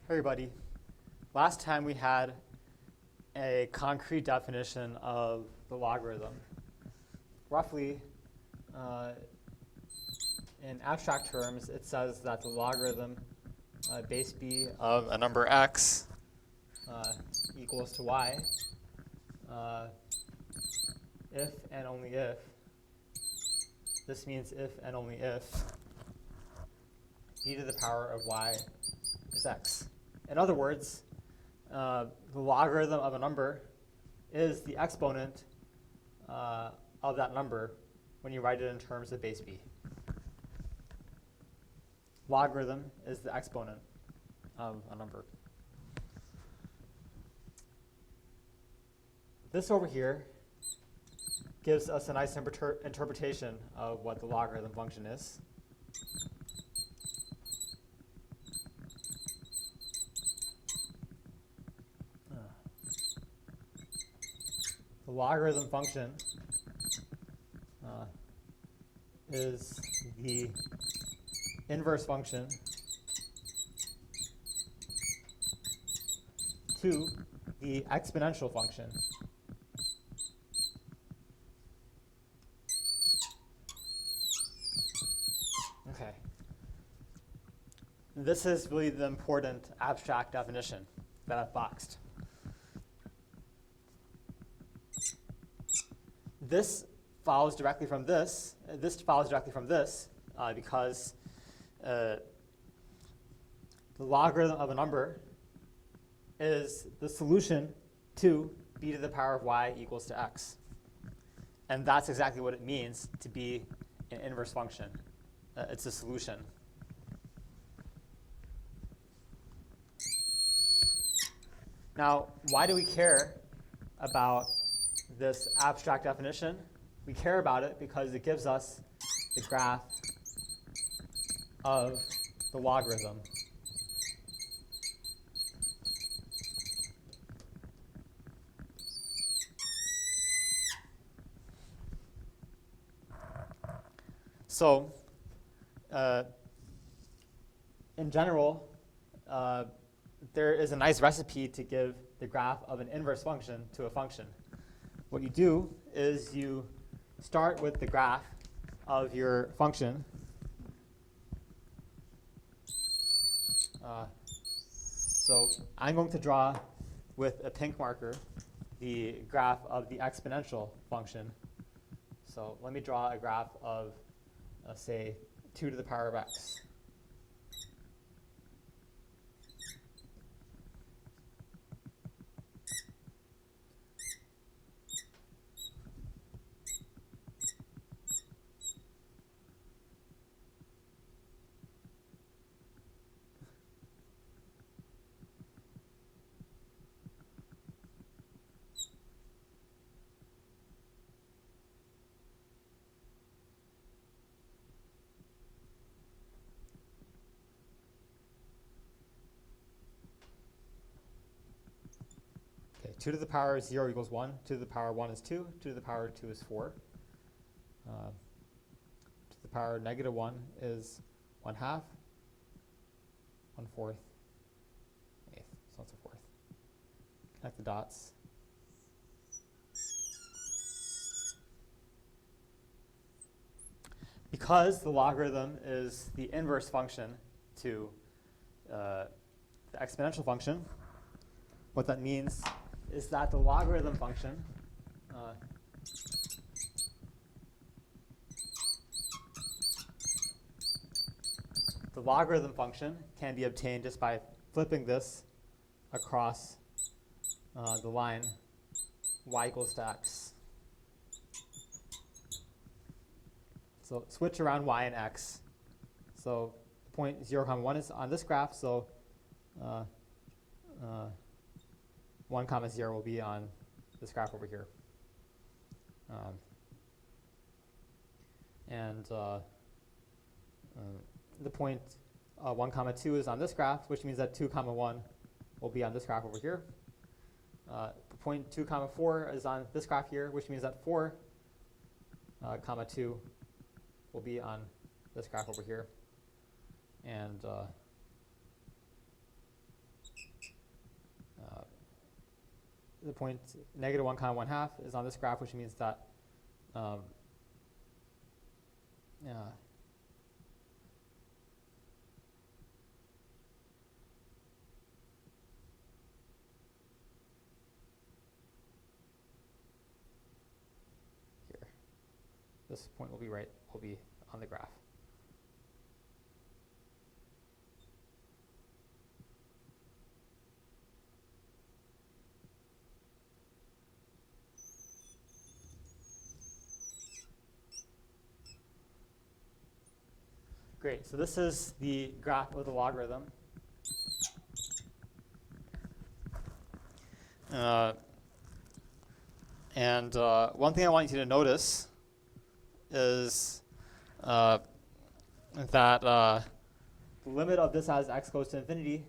Hey everybody. Last time we had a concrete definition of the logarithm. Roughly, in abstract terms, it says that the logarithm base b of a number x equals to y if and only if. This means if and only if b to the power of y is x. In other words, the logarithm of a number is the exponent of that number when you write it in terms of base b. Logarithm is the exponent of a number. This over here gives us a nice interpretation of what the logarithm function is. The logarithm function is the inverse function to the exponential function. Okay. This is really the important abstract definition that I've boxed. This follows directly from this. This follows directly from this because the logarithm of a number is the solution to b to the power of y equals to x. And that's exactly what it means to be an inverse function. It's a solution. Now, why do we care about this abstract definition? We care about it because it gives us the graph of the logarithm. So, in general, there is a nice recipe to give the graph of an inverse function to a function. What you do is you start with the graph of your function. So I'm going to draw with a pink marker the graph of the exponential function. So let me draw a graph of, say, 2 to the power of x. Okay, 2 to the power 0 equals 1. 2 to the power 1 is 2. 2 to the power 2 is 4. 2 to the power negative 1 is 1/2. 1/4. 1/8. So on so forth. Connect the dots. Because the logarithm is the inverse function to the exponential function, what that means is that the logarithm function can be obtained just by flipping this across the line y equals to x. So switch around y and x. So point 0, 1 is on this graph, so 1, 0 will be on this graph over here. The point 1, 2 is on this graph, which means that 2, 1 will be on this graph over here. Point 2, 4 is on this graph here, which means that 4, 2 will be on this graph over here. And the point negative 1 comma 1/2 is on this graph, which means that here, this point will be on the graph. Great, so this is the graph of the logarithm. One thing I want you to notice is that the limit of this as x goes to infinity